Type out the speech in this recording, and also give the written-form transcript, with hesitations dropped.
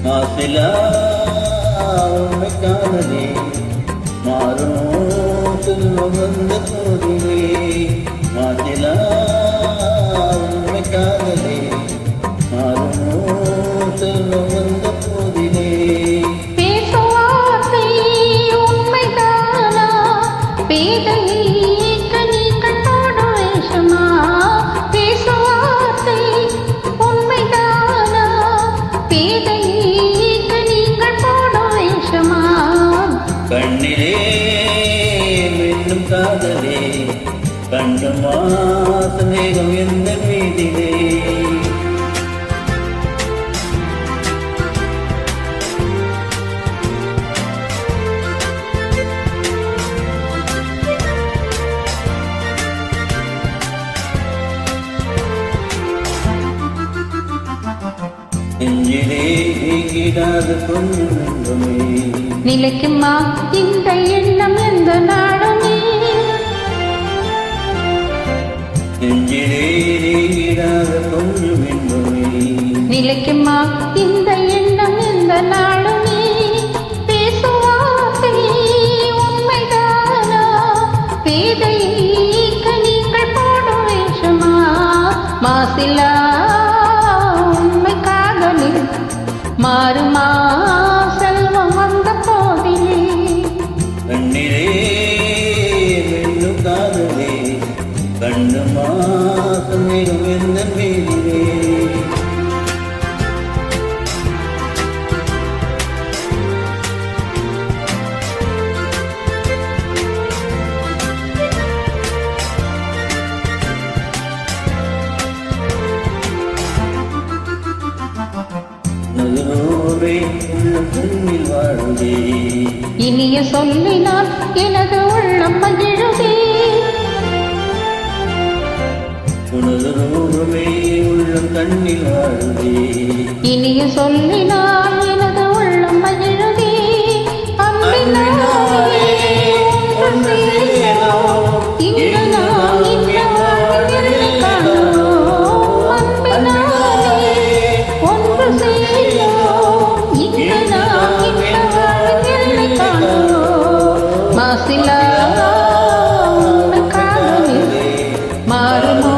மாசிலா உண்மை காதலே மாறும் செல்வம் வந்த போதிலே மாசிலா உண்மை காதலே மாறும் செல்வம் வந்த போதிலே பேசுவார்த்தை உண்மைதானா பேதையை நீங்கள் போடும் வேஷமா பேசுவார்த்தை உண்மைதானா பேதையை நீங்கள் போடும் வேஷமா கண்ணிலே மின்னும் காதலே கண்டு மாசமேகம் எந்த மீதிலே நெஞ்சிலே நீங்கிடாத கொஞ்சம் என்றுமே நிலைக்குமா இந்த எண்ணம் எந்த நாளுமே நெஞ்சிலே நீங்கிடாத கொஞ்சம் என்றுமே நிலைக்குமா இந்த எண்ணம் எந்த நாளுமே பேசுவார்த்தை உண்மைதானா பேதைக்கு நீங்கள் போடும் வேஷமா மாசிலா உண்மை காதலில் மாறுமா செல்வம் வந்த போதிலே கண்ணிலே வெள்ளும் காதலே கண்டு மாசமேகம் எந்த மீதிலே இனிய சொல்லினால் எனது உள்ளம் மகிழுதே உனது ரூபமே உள்ளம் கண்ணில் வாழுதே இனிய சொல்லினால் எனது உள்ளம் மகிழுதே அன்பினாலே ஒன்று சேரோம் இங்கு நாம் இந்த வாழ்வில் காணோம் அன்பினாலே ஒன்று சேரோம் இங்கு நாம் இந்த வாழ்வில் காணோம் மாசிலா உண்மை காதலில் மாறுமோ